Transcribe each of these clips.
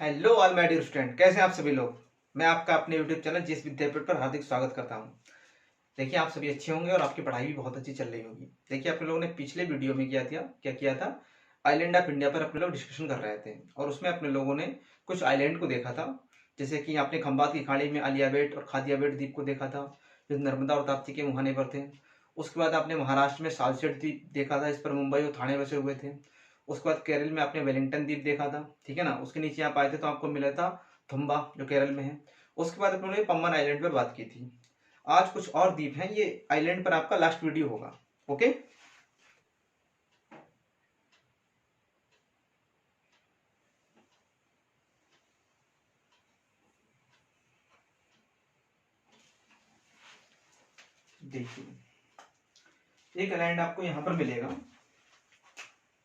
Hello all my dear student, कैसे हैं आप सभी लोग। मैं आपका अपने यूट्यूब चैनल जिस विद्यापीठ पर हार्दिक स्वागत करता हूं। देखिए, आप सभी अच्छे होंगे और आपकी पढ़ाई भी बहुत अच्छी चल रही होगी। देखिए, अपने लोगों ने पिछले वीडियो में क्या किया था आइलैंड ऑफ इंडिया पर अपने लोग डिस्कशन कर रहे थे और उसमें अपने लोगों ने कुछ आइलैंड को देखा था। जैसे कि आपने खंबात की खाड़ी में आलिया बेट और खादिया बेट द्वीप को देखा था, जो नर्मदा और ताप्ती के मुहाने पर थे। उसके बाद आपने महाराष्ट्र में सालसेट द्वीप देखा था, इस पर मुंबई और थाने बसे हुए थे। उसके बाद केरल में आपने वेलिंगटन द्वीप देखा था, ठीक है ना। उसके नीचे आप आए थे तो आपको मिला था थुम्बा, जो केरल में है। उसके बाद अपने पम्बन आइलैंड पर बात की थी। आज कुछ और द्वीप हैं, ये आइलैंड पर आपका लास्ट वीडियो होगा। ओके, देखिए, एक आइलैंड आपको यहां पर मिलेगा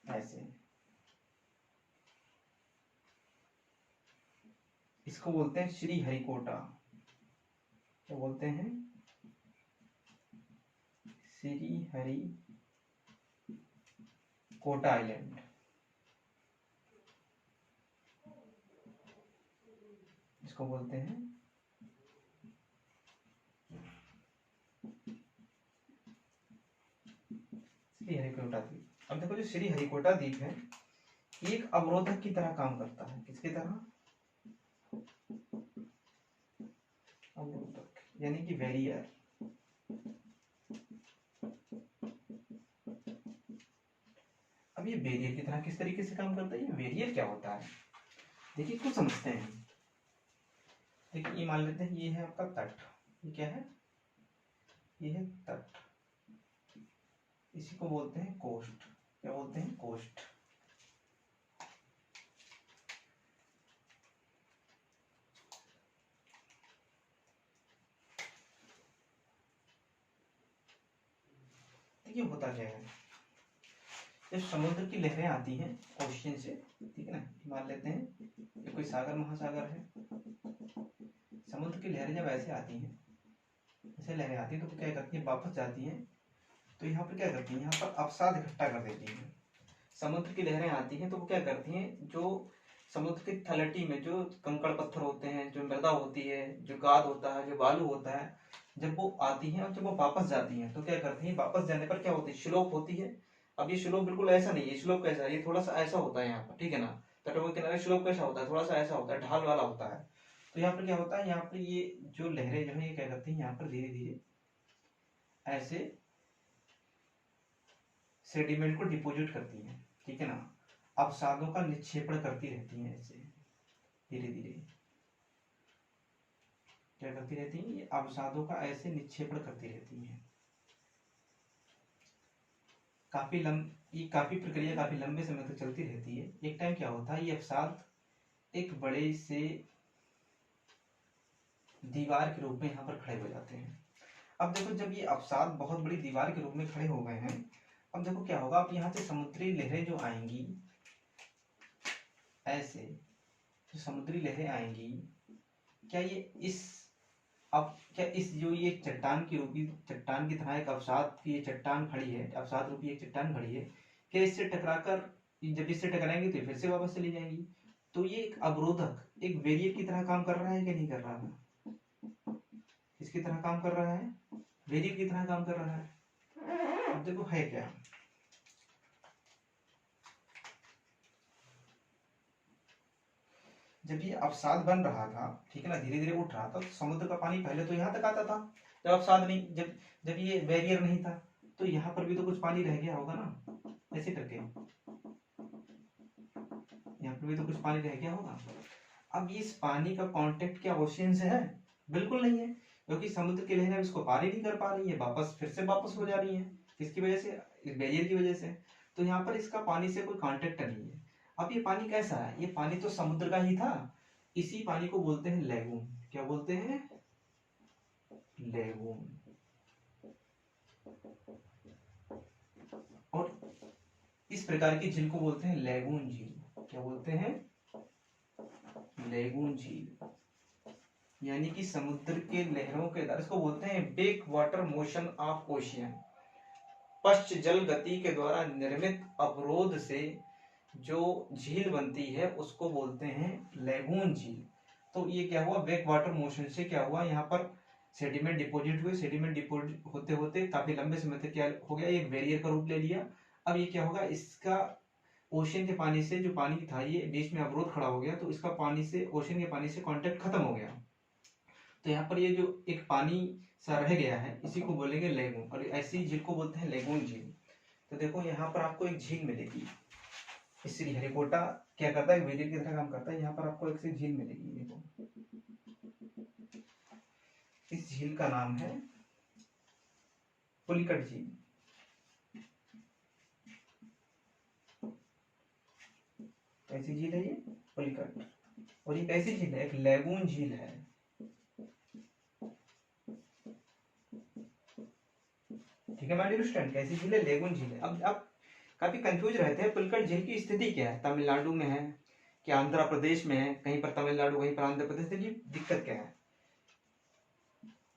ऐसे। इसको बोलते हैं श्री हरिकोटा। क्या बोलते हैं? श्री हरिकोटा आइलैंड। इसको बोलते हैं श्री हरिकोटा द्वीप। अब देखो, जो श्री हरिकोटा द्वीप है, ये एक अवरोधक की तरह काम करता है। किसकी तरह? अवरोधक, यानी कि बैरियर। अब ये बैरियर की तरह किस तरीके से काम करता है, ये बैरियर क्या होता है, देखिए कुछ समझते हैं। देखिए, ये मान लेते हैं ये है आपका तट। ये क्या है? ये है तट। इसी को बोलते हैं कोस्ट। क्या बोलते हैं? कोस्ट। देखिए, होता क्या है, जब समुद्र की लहरें आती हैं ओशियन से, ठीक है ना, मान लेते हैं ये कोई सागर महासागर है। समुद्र की लहरें जब ऐसे आती हैं, ऐसे लहरें आती हैं तो क्या करती हैं, वापस जाती हैं। तो यहाँ पर क्या करती हैं, यहाँ पर अवसाद इकट्ठा कर देती हैं। समुद्र की लहरें आती हैं तो वो क्या करती हैं, जो समुद्र की तलहटी में जो कंकड़ पत्थर होते हैं, जो मृदा होती है, जो गाद होता है, जो बालू होता है, जब वो आती हैं और जब वो वापस जाती हैं तो क्या करती हैं, वापस जाने पर क्या होती है, स्लोप होती है। अब ये स्लोप बिल्कुल ऐसा नहीं है, स्लोप कैसा है, ये थोड़ा सा ऐसा होता है यहाँ पर, ठीक है ना। तटों के किनारे स्लोप कैसा होता है, थोड़ा सा ऐसा होता है, ढाल वाला होता है। तो यहाँ पर क्या होता है, यहाँ पर ये जो लहरें जो है ये क्या करती हैं, यहाँ पर धीरे धीरे ऐसे सेडिमेंट को डिपोजिट करती हैं, ठीक है ना। अवसादों का निक्षेपण करती रहती हैं ऐसे धीरे धीरे। क्या करती रहती हैं, ये अवसादों का ऐसे निक्षेपण करती रहती हैं। ये काफी प्रक्रिया काफी लंबे समय तक चलती रहती है। एक टाइम क्या होता है, ये अवसाद एक बड़े से दीवार के रूप में यहाँ पर खड़े हो जाते हैं। अब देखो, जब ये अवसाद बहुत बड़ी दीवार के रूप में खड़े हो गए हैं, अब देखो क्या होगा, अब यहाँ से समुद्री लहरें जो आएंगी ऐसे, जो समुद्री लहरें आएंगी, क्या ये इस अब क्या इस जो ये चट्टान की तरह एक अवसाद की ये चट्टान खड़ी है, अवसाद रूपी एक चट्टान खड़ी है, क्या इससे टकराकर, जब इससे टकराएंगे तो ये फिर से वापस चली जाएंगी। तो ये एक अवरोधक, एक बैरियर की तरह काम कर रहा है कि नहीं कर रहा है? किसकी तरह काम कर रहा है? बैरियर की तरह काम कर रहा है। अब देखो है क्या, जब ये अवसाद बन रहा था, ठीक है ना, धीरे धीरे उठ रहा था, तो समुद्र का पानी पहले तो यहाँ तक आता था। जब अवसाद नहीं, जब जब ये बैरियर नहीं था, तो यहाँ पर भी तो कुछ पानी रह गया होगा ना, ऐसे करके यहाँ पर भी तो कुछ पानी रह गया होगा। अब ये इस पानी का कांटेक्ट क्या ओशियन से है? बिल्कुल नहीं है, क्योंकि समुद्र की लहरें इसको पार ही नहीं कर पा रही है, वापस फिर से वापस हो जा रही है। किसकी वजह से? इस बैरियर की वजह से। तो यहाँ पर इसका पानी से कोई कांटेक्ट नहीं है। अब ये पानी कैसा है, ये पानी तो समुद्र का ही था। इसी पानी को बोलते हैं लेगून। क्या बोलते हैं? लेगून। और इस प्रकार की झील को बोलते हैं लेगून झील। क्या बोलते हैं? लेगून झील। यानी कि समुद्र के लहरों के द्वारा, इसको बोलते हैं back water motion of ocean. पश्च जल गति के द्वारा निर्मित अवरोध से जो झील बनती है उसको बोलते हैं लेगून झील। तो ये क्या हुआ, बैक वाटर मोशन से क्या हुआ, यहाँ पर सेडिमेंट डिपॉजिट हुए, सेडिमेंट डिपॉजिट होते होते काफी लंबे समय तक क्या हो गया, एक बैरियर का रूप ले लिया। अब ये क्या होगा, इसका ओशन के पानी से, जो पानी था ये बीच में अवरोध खड़ा हो गया, तो इसका पानी से, ओशन के पानी से कांटेक्ट खत्म हो गया। तो यहाँ पर ये जो एक पानी सा रह गया है इसी को बोलेंगे लेगून, और ऐसी झील को बोलते हैं लेगून झील। तो देखो यहाँ पर आपको एक झील मिलेगी, श्रीहरिकोटा क्या करता है, वेदिक की तरह काम करता है। यहाँ पर आपको एक से झील मिलेगी, देखो इस झील का नाम है पुलिकट झील। कैसी झील है ये, पुलिकट। और ये कैसी झील है, एक लेगून झील है। ठीक है माय डियर स्टूडेंट, कैसी झील है, लेगून झील है। अब आप काफी कंफ्यूज रहते हैं, पुलिकट झील की स्थिति क्या है, तमिलनाडु में है कि आंध्र प्रदेश में है, कहीं पर तमिलनाडु कहीं पर आंध्र प्रदेश। देखिए दिक्कत क्या है,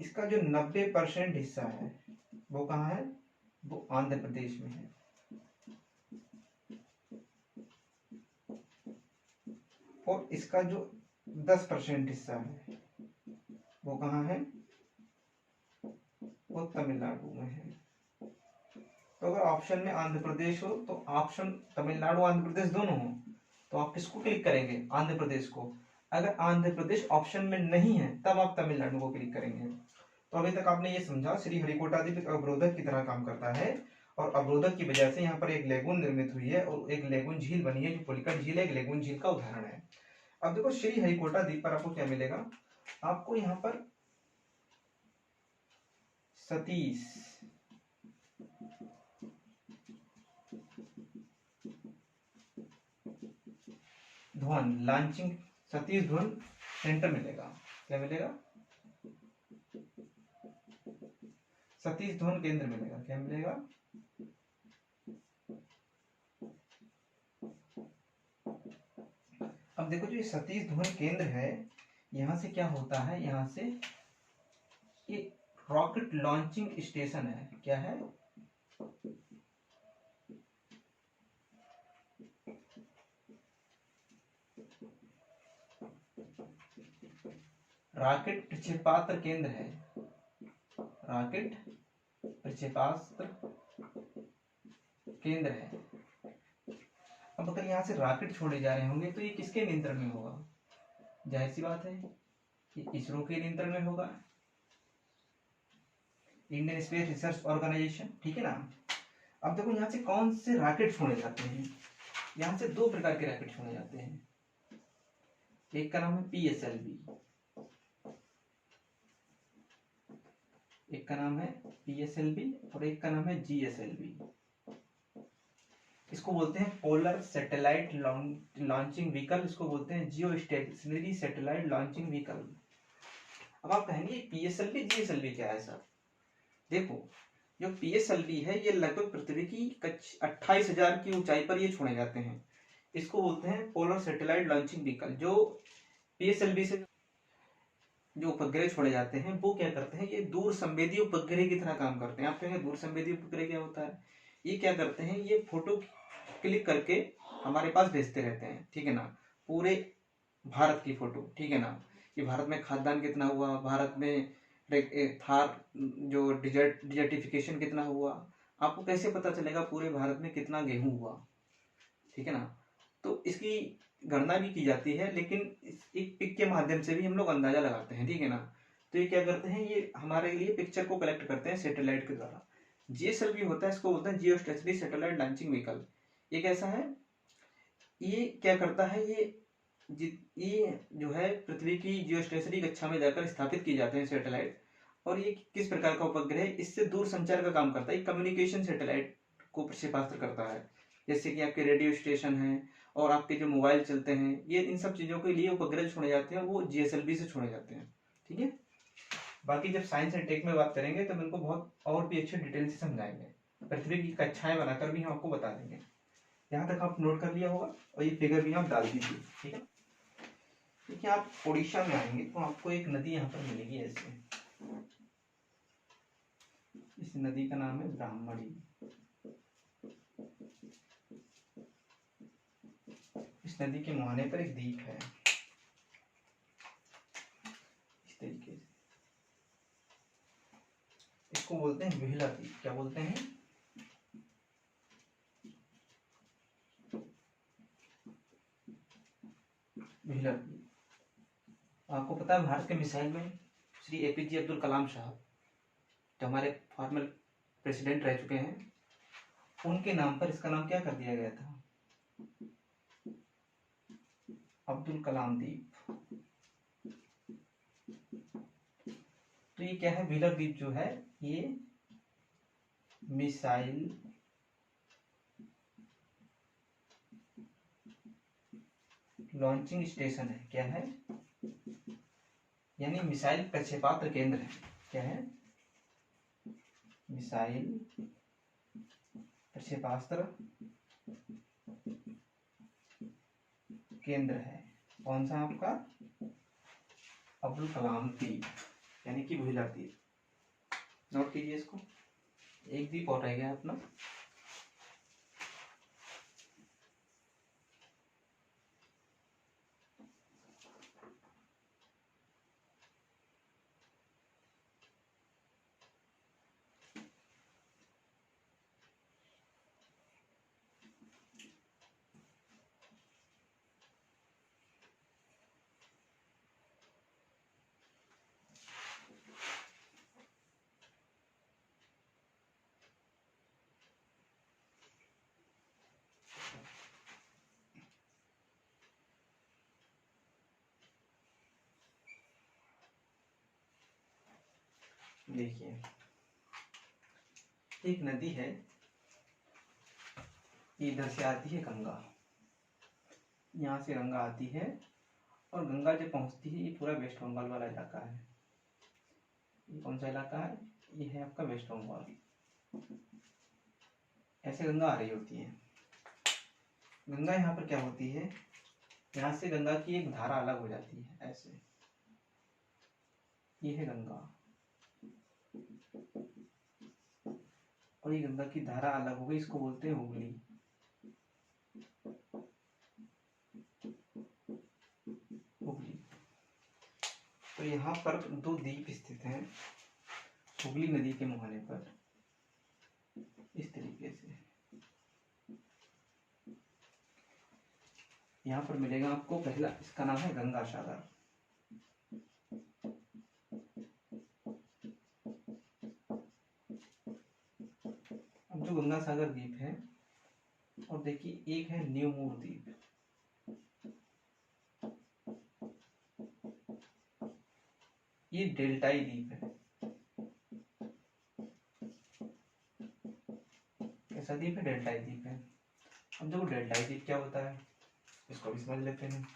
इसका जो 90% हिस्सा है वो कहाँ है, वो आंध्र प्रदेश में है। और इसका जो 10% हिस्सा है वो कहाँ है, वो तमिलनाडु में है। तो अगर ऑप्शन में आंध्र प्रदेश हो तो ऑप्शन तमिलनाडु आंध्र प्रदेश दोनों हो तो आप किसको क्लिक करेंगे, आंध्र प्रदेश को। अगर आंध्र प्रदेश ऑप्शन में नहीं है तब आप तमिलनाडु को क्लिक करेंगे। तो अभी तक आपने ये समझा श्रीहरिकोटा द्वीप अवरोधक की तरह काम करता है, और अवरोधक की वजह से यहाँ पर एक लेगून निर्मित हुई है और एक लेगून झील बनी है, जो पुलिकट झील है, एक लेगून झील का उदाहरण है। अब देखो श्रीहरिकोटा द्वीप पर आपको क्या मिलेगा, आपको यहाँ पर सतीश धवन लॉन्चिंग, सतीश धवन सेंटर मिलेगा। क्या मिलेगा, सतीश धवन केंद्र मिलेगा। क्या मिलेगा, अब देखो जो ये सतीश धवन केंद्र है, यहां से क्या होता है, यहां से ये रॉकेट लॉन्चिंग स्टेशन है। क्या है, रॉकेट प्रक्षेपास्त्र केंद्र है, रॉकेट प्रक्षेपास्त्र केंद्र है। अब अगर यहाँ से रॉकेट छोड़े जा रहे होंगे तो ये किसके नियंत्रण में होगा, जाहिर सी बात है ये इसरो के नियंत्रण में होगा, इंडियन स्पेस रिसर्च ऑर्गेनाइजेशन। ठीक है ना। अब देखो यहाँ से कौन से रॉकेट छोड़े जाते हैं, यहाँ से दो प्रकार के रॉकेट छोड़े जाते हैं। एक का नाम है PSLV, एक का नाम है PSLV और एक का नाम है GSLV। इसको बोलते हैं पोलर सैटेलाइट लॉन्चिंग व्हीकल, इसको बोलते हैं जियो स्टेशनरी सैटेलाइट लॉन्चिंग व्हीकल। अब आप कहेंगे PSLV GSLV क्या है सर, देखो जो PSLV है ये लगभग पृथ्वी की 28,000 की ऊंचाई पर ये छोड़े जाते हैं। इसको बोलते हैं पोलर सैटेलाइट लॉन्चिंग व्हीकल। जो PSLV से जो उपग्रह छोड़े जाते हैं वो क्या करते हैं, ये दूर संवेदी उपग्रह की तरह काम करते हैं। आप कहेंगे दूर संवेदी उपग्रह क्या होता है, ये क्या करते हैं, ये फोटो क्लिक करके हमारे पास भेजते रहते हैं। ठीक है ना, पूरे भारत की फोटो। ठीक है ना, कि भारत में खाद्यान्न कितना हुआ, भारत में थार जो डिजर्टिफिकेशन कितना हुआ, आपको कैसे पता चलेगा पूरे भारत में कितना गेहूं हुआ। ठीक है ना, तो इसकी गणना भी की जाती है, लेकिन एक पिक के माध्यम से भी हम लोग अंदाजा लगाते हैं। ठीक है ना, तो ये क्या करते हैं, ये हमारे लिए पिक्चर को कलेक्ट करते हैं सैटेलाइट के द्वारा। GSLV होता है, इसको बोलते हैं जियो स्टेशनरी सैटेलाइट लॉन्चिंग व्हीकल। ये कैसा है, ये क्या करता है, ये जो है पृथ्वी की जियो स्टेशनरी कक्षा में जाकर स्थापित किए जाते हैं सैटेलाइट। और ये किस प्रकार का उपग्रह है, इससे दूर संचार का काम करता है, कम्युनिकेशन सैटेलाइट को प्रक्षेपास्त्र करता है। जैसे कि आपके रेडियो स्टेशन है और आपके जो मोबाइल चलते हैं, ये इन सब चीजों के लिए उपग्रह छोड़े जाते हैं, वो GSLV से छोड़े जाते हैं। ठीक है, बाकी जब साइंस एंड टेक में बात करेंगे तो हम इनको बहुत और भी अच्छे डिटेल से समझाएंगे, पृथ्वी की कक्षाएं बनाकर भी हम आपको बता देंगे। यहाँ तक आप नोट कर लिया होगा और ये फिगर भी आप डाल दीजिए। ठीक है, देखिए आप उड़ीसा में आएंगे तो आपको एक नदी यहाँ पर मिलेगी ऐसे, इस नदी का नाम है ब्राह्मणी। इस नदी के मुहाने पर एक द्वीप है, इस तरीके से। इसको बोलते हैं व्हीलर द्वीप। क्या बोलते हैं? व्हीलर द्वीप। आपको पता है भारत के मिसाइल में श्री एपीजे अब्दुल कलाम साहब, जो हमारे फॉर्मर प्रेसिडेंट रह चुके हैं, उनके नाम पर इसका नाम क्या कर दिया गया था? अब्दुल कलाम द्वीप। तो ये क्या है? व्हीलर द्वीप जो है ये मिसाइल लॉन्चिंग स्टेशन है। क्या है? यानी मिसाइल प्रक्षेपास्त्र केंद्र है। क्या है? मिसाइल प्रक्षेपास्त्र केंद्र है। कौन सा आपका? अब्दुल कलाम द्वीप, यानी कि व्हीलर द्वीप। नोट कीजिए इसको। एक द्वीप और रह गया अपना। देखिए, एक नदी है, इधर से आती है गंगा, यहाँ से गंगा आती है, और गंगा जब पहुंचती है, ये पूरा वेस्ट बंगाल वाला इलाका है। ये कौन सा इलाका है? ये है आपका वेस्ट बंगाल। ऐसे गंगा आ रही होती है। गंगा यहाँ पर क्या होती है? यहाँ से गंगा की एक धारा अलग हो जाती है, ऐसे। ये है गंगा, और ये गंगा की धारा अलग हो गई, इसको बोलते हैं हुगली। हुगली। तो यहाँ पर दो द्वीप स्थित हैं हुगली नदी के मुहाने पर, इस तरीके से। यहाँ पर मिलेगा आपको पहला, इसका नाम है गंगा सागर। अब जो गंगा सागर द्वीप है, और देखिए एक है न्यूमूर द्वीप। ये डेल्टाई द्वीप है। कैसा द्वीप है? डेल्टाई द्वीप है। अब देखो डेल्टाई द्वीप क्या होता है, इसको भी समझ लेते हैं।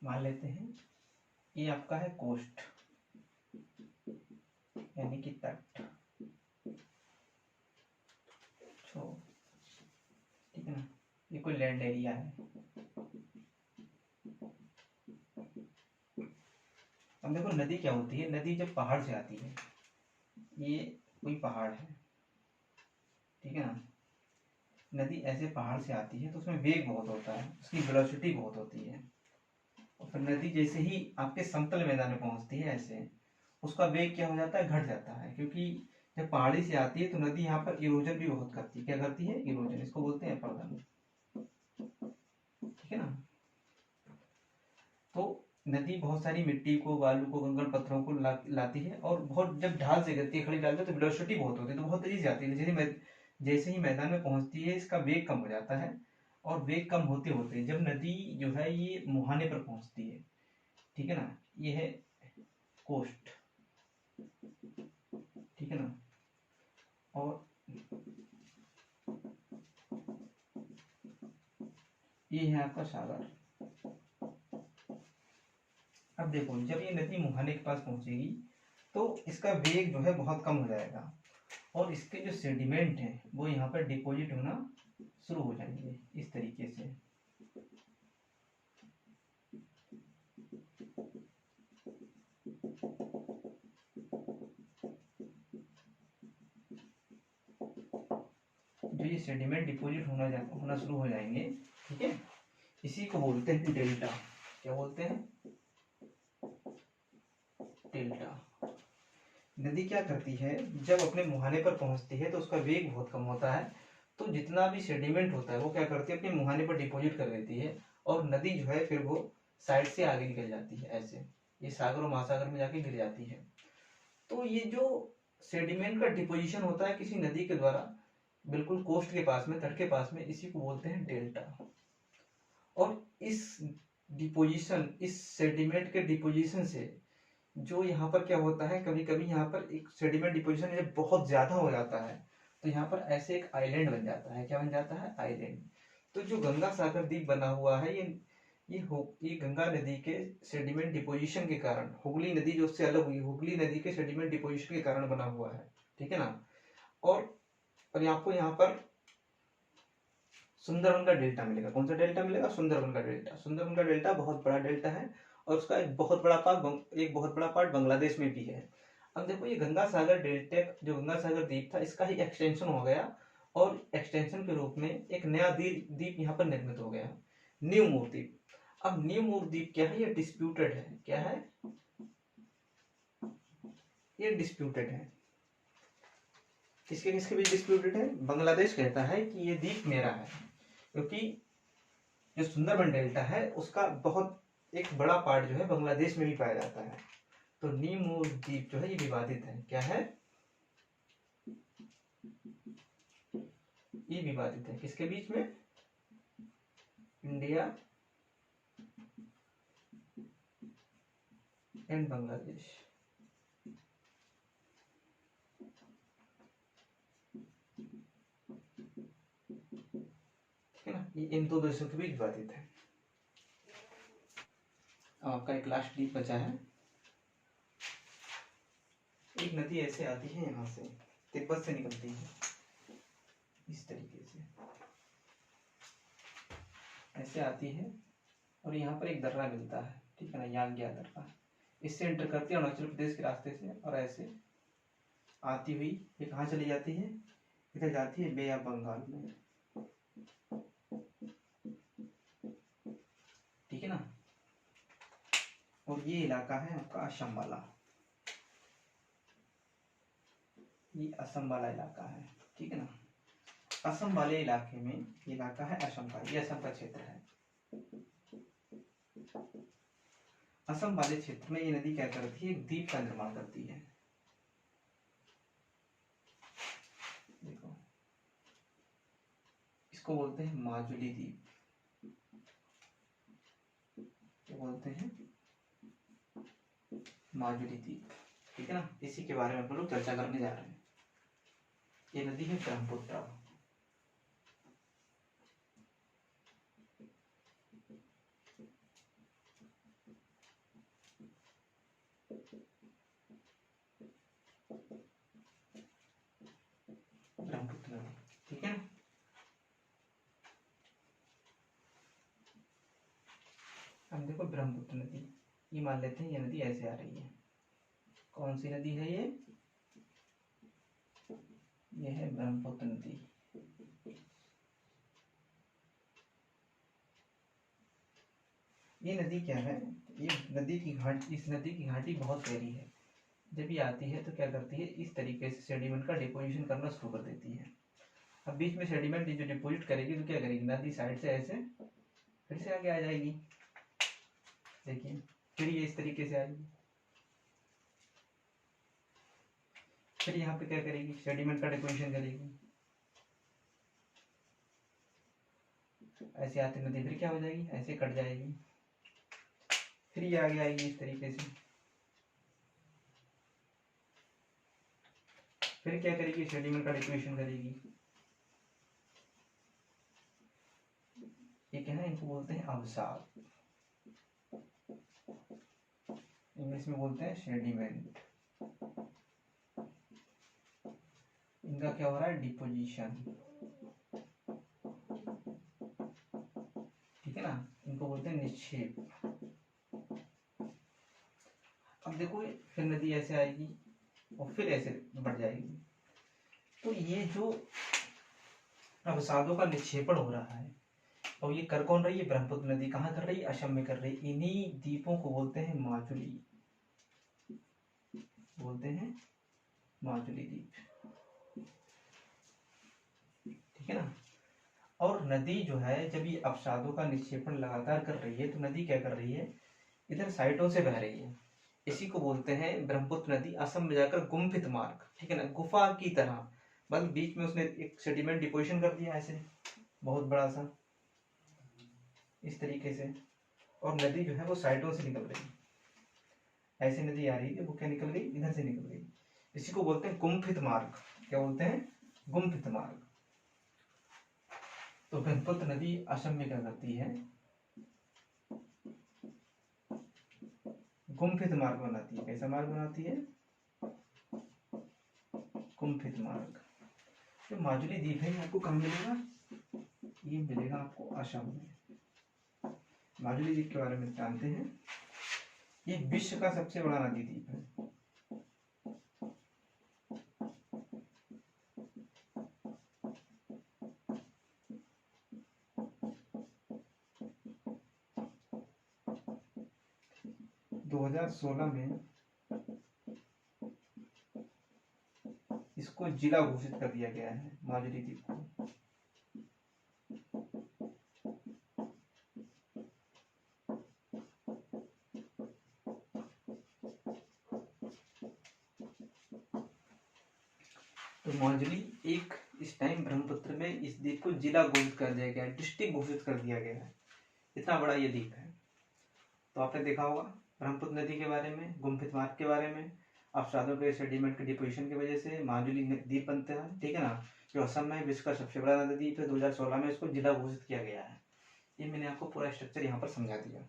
मान लेते हैं ये आपका है कोस्ट, यानी कि तट, ठीक है ना। ये कोई लैंड एरिया है। अब देखो नदी क्या होती है? नदी जब पहाड़ से आती है, ये कोई पहाड़ है, ठीक है ना। नदी ऐसे पहाड़ से आती है तो उसमें वेग बहुत होता है, उसकी वेलोसिटी बहुत होती है, और फिर नदी जैसे ही आपके समतल मैदान में पहुंचती है, ऐसे उसका वेग क्या हो जाता है? घट जाता है, क्योंकि जब पहाड़ी से आती है तो नदी यहाँ पर इरोजन भी बहुत करती है। क्या करती है? इरोजन। इसको बोलते हैं अपरदन, ठीक है ना। तो नदी बहुत सारी मिट्टी को, बालू को, कंकड़ पत्थरों को लाती है, और बहुत जब ढाल से गिरती है, खड़ी ढाल से, तो वेलोसिटी बहुत होती है, तो बहुत तेजी जाती है। जैसे ही मैदान में पहुंचती है, इसका वेग कम हो जाता है, और वेग कम होते होते जब नदी जो है ये मुहाने पर पहुंचती है, ठीक है ना, ये है कोस्ट, ठीक है ना। और ये है आपका सागर। अब देखो जब ये नदी मुहाने के पास पहुंचेगी तो इसका वेग जो है बहुत कम हो जाएगा, और इसके जो सेडिमेंट हैं वो यहाँ पर डिपॉजिट होना शुरू हो जाएंगे, इस तरीके से। जो ये सेडिमेंट डिपॉजिट होना शुरू हो जाएंगे, ठीक है, इसी को बोलते हैं डेल्टा। क्या बोलते हैं? डेल्टा। नदी क्या करती है, जब अपने मुहाने पर पहुंचती है तो उसका वेग बहुत कम होता है, तो जितना भी सेडिमेंट होता है वो क्या करती है, अपने मुहाने पर डिपॉजिट कर देती है, और नदी जो है फिर वो साइड से आगे निकल जाती है, ऐसे ये सागर और महासागर में जाके गिर जाती है। तो ये जो सेडिमेंट का डिपोजिशन होता है किसी नदी के द्वारा बिल्कुल कोस्ट के पास में, तट के पास में, इसी को बोलते हैं डेल्टा। और इस डिपोजिशन, इस सेडिमेंट के डिपोजिशन से जो यहाँ पर क्या होता है, कभी कभी यहाँ पर एक सेडिमेंट डिपोजिशन जब बहुत ज्यादा हो जाता है तो यहाँ पर ऐसे एक आइलैंड बन जाता है। क्या बन जाता है? आइलैंड। तो जो गंगा सागर द्वीप बना हुआ है, ये गंगा नदी के सेडिमेंट डिपोजिशन के कारण, हुगली नदी जो उससे अलग हुई, हुगली नदी के सेडिमेंट डिपोजिशन के कारण बना हुआ है, ठीक है ना। और आपको यहाँ पर सुंदरबन का डेल्टा मिलेगा। कौन सा डेल्टा मिलेगा? सुंदरबन का डेल्टा। सुंदरबन का डेल्टा बहुत बड़ा डेल्टा है और उसका एक बहुत बड़ा पार्ट बांग्लादेश में भी है। अब देखो ये गंगा सागर डेल्टा, जो गंगा सागर द्वीप था, इसका ही एक्सटेंशन हो गया और एक्सटेंशन के रूप में एक नया द्वीप यहाँ पर निर्मित हो गया, न्यू मूर द्वीप। अब न्यू मूर द्वीप क्या है? ये डिस्प्यूटेड है। क्या है? ये डिस्प्यूटेड है। किसके किसके बीच डिस्प्यूटेड है? बांग्लादेश कहता है कि ये द्वीप मेरा है, क्योंकि जो सुंदरबन डेल्टा है उसका बहुत एक बड़ा पार्ट जो है बांग्लादेश में भी पाया जाता है। तो न्यू मूर द्वीप जो है ये विवादित है। क्या है? ये विवादित है। किसके बीच में? India and Bangladesh. ठीक है ना, ये इन दो देशों के बीच विवादित है। आपका एक लास्ट द्वीप बचा है। एक नदी ऐसे आती है, यहाँ से तिब्बत से निकलती है, इस तरीके से ऐसे आती है और यहाँ पर एक दर्रा मिलता है, ठीक है ना, यांगिया दर्रा। इससे एंटर करती है अरुणाचल प्रदेश के रास्ते से और ऐसे आती हुई ये कहाँ चली जाती है? इधर जाती है बे ऑफ बंगाल में, ठीक है ना। और ये इलाका है आपका असम वाला, ये असम वाला इलाका है, ठीक है ना। असम वाले इलाके में इलाका है असम का, ये असम का क्षेत्र है। असम वाले क्षेत्र में ये नदी क्या करती है? एक द्वीप का निर्माण करती है। देखो इसको बोलते हैं माजुली द्वीप। क्या बोलते हैं? माजुली द्वीप, ठीक है ना। इसी के बारे में हम लोग चर्चा करने जा रहे हैं। ये नदी है ब्रह्मपुत्र। ब्रह्मपुत्र नदी, ठीक है ना। हम देखो ब्रह्मपुत्र नदी, ये मान लेते हैं ये नदी ऐसे आ रही है। कौन सी नदी है ये? ये है ब्रह्मपुत्र नदी। ये नदी क्या है? ये नदी की घाटी, इस नदी की घाटी बहुत गहरी है। जब ये आती है तो क्या करती है? इस तरीके से सेडिमेंट का डिपोजिशन करना शुरू कर देती है। अब बीच में सेडिमेंट जो डिपोजिट करेगी तो क्या करेगी? नदी साइड से ऐसे फिर से आगे आ जाएगी। देखिए फिर ये इस तरीके से आएगी, फिर यहाँ पे क्या करेगी? सेडिमेंट का डिपोजिशन करेगी। ऐसे आती नदी फिर क्या हो जाएगी? ऐसे कट जाएगी, फिर ये आगे आएगी इस तरीके से, फिर क्या करेगी? सेडिमेंट का डिपोजिशन करेगी। ये क्या है? इनको बोलते हैं अवसाद, इंग्लिश में बोलते हैं सेडिमेंट। इनका क्या हो रहा है? डिपोजिशन, ठीक है ना। इनको बोलते हैं निक्षेप। अब देखो फिर नदी ऐसे आएगी और फिर ऐसे बढ़ जाएगी। तो ये जो अवसादों का निक्षेपण हो रहा है। और ये कर कौन रही है? ब्रह्मपुत्र नदी। कहाँ कर रही है? असम में कर रही है। इन्हीं द्वीपों को बोलते हैं माजुली, बोलते हैं माजुली द्वीप, ठीक है ना। और नदी जो है जब ये अवसादों का निक्षेपण लगातार कर रही है तो नदी क्या कर रही है? इधर साइडों से बह रही है। इसी को बोलते हैं ब्रह्मपुत्र नदी असम में जाकर गुम्फित मार्ग, ठीक है ना, गुफा की तरह, बस बीच में उसने एक सेडिमेंट डिपोजिशन कर दिया ऐसे बहुत बड़ा सा, इस तरीके से। और नदी जो है वो साइडों से निकल रही है, ऐसे नदी आ रही है, वो क्या निकल गई? इधर से निकल गई। इसी को बोलते हैं गुम्फित मार्ग। क्या बोलते हैं? गुम्फित मार्ग। तो ब्रह्मपुत्र नदी असम में क्या करती है? गुम्फित मार्ग बनाती है। कैसा मार्ग बनाती है? गुम्फित मार्ग। जो माजुली द्वीप है आपको कहाँ मिलेगा? ये मिलेगा आपको असम में। माजुली द्वीप के बारे में जानते हैं, ये विश्व का सबसे बड़ा नदी द्वीप है। दो 2016 में इसको जिला घोषित कर दिया गया है, माजुली द्वीप को। तो माजुली एक इस टाइम ब्रह्मपुत्र में इस द्वीप को जिला घोषित कर दिया गया है, डिस्ट्रिक्ट घोषित कर दिया गया है। इतना बड़ा ये द्वीप है। तो आपने देखा होगा ब्रह्मपुत्र नदी के बारे में, गुम्फित मार्ग के बारे में, अवसादों के सेडिमेंट के डिपोजिशन की वजह से माजुली द्वीप बनता है, ठीक है ना, जो असम में विश्व का सबसे बड़ा नदी द्वीप है। 2016 में इसको जिला घोषित किया गया है। ये मैंने आपको पूरा स्ट्रक्चर यहाँ पर समझा दिया,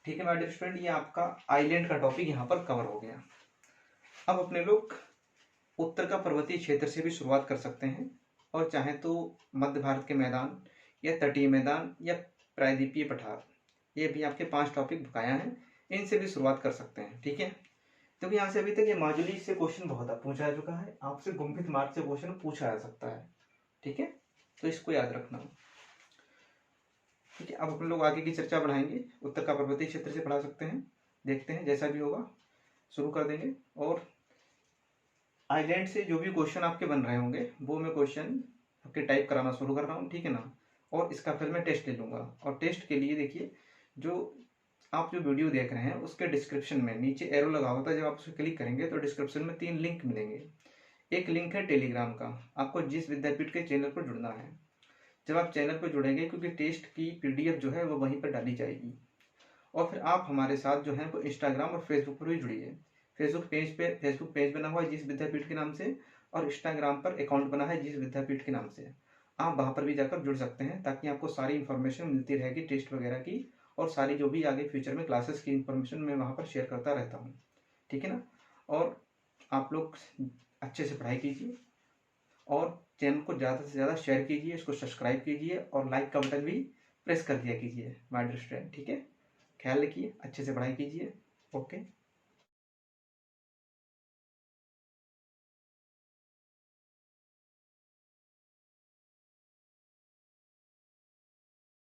ठीक है माय डियर स्टूडेंट। ये आपका आइलैंड का टॉपिक यहाँ पर कवर हो गया। अब अपने लोग उत्तर का पर्वतीय क्षेत्र से भी शुरुआत कर सकते हैं, और चाहे तो मध्य भारत के मैदान या तटीय मैदान या प्रायद्वीपीय पठार, ये भी आपके 5 टॉपिक बकाया हैं, इनसे भी शुरुआत कर सकते हैं, ठीक है। तो यहाँ से अभी तक ये माजुली से क्वेश्चन बहुत पूछा जा चुका है, आपसे गुम्फित मार्ग से क्वेश्चन पूछा जा सकता है, ठीक है, तो इसको याद रखना, ठीक है। अब अपन लोग आगे की चर्चा बढ़ाएंगे, उत्तर का पर्वतीय क्षेत्र से पढ़ा सकते हैं, देखते हैं जैसा भी होगा शुरू कर देंगे। और आइलैंड से जो भी क्वेश्चन आपके बन रहे होंगे वो मैं क्वेश्चन आपके टाइप कराना शुरू कर रहा हूँ, ठीक है ना। और इसका फिर मैं टेस्ट ले लूँगा, और टेस्ट के लिए देखिए जो आप जो वीडियो देख रहे हैं उसके डिस्क्रिप्शन में नीचे एरो लगा होता है, जब आप उस पर क्लिक करेंगे तो डिस्क्रिप्शन में 3 लिंक मिलेंगे। एक लिंक है टेलीग्राम का, आपको जिस विद्यापीठ के चैनल पर जुड़ना है। जब आप चैनल पर जुड़ेंगे, क्योंकि टेस्ट की PDF जो है वो वहीं पर डाली जाएगी, और फिर आप हमारे साथ जो है वो इंस्टाग्राम और फेसबुक पर भी जुड़िए। फेसबुक पेज बना हुआ है जिस विद्यापीठ के नाम से, और इंस्टाग्राम पर अकाउंट बना है जिस विद्यापीठ के नाम से। आप वहाँ पर भी जाकर जुड़ सकते हैं, ताकि आपको सारी इन्फॉर्मेशन मिलती रहेगी टेस्ट वगैरह की, और सारी जो भी आगे फ्यूचर में क्लासेस की इन्फॉर्मेशन मैं वहाँ पर शेयर करता रहता हूँ, ठीक है ना। और आप लोग अच्छे से पढ़ाई कीजिए, और चैनल को ज़्यादा से ज़्यादा शेयर कीजिए, इसको सब्सक्राइब कीजिए, और लाइक का बटन भी प्रेस कर दिया कीजिए माय डियर स्टूडेंट, ठीक है। ख्याल रखिए, अच्छे से पढ़ाई कीजिए, ओके।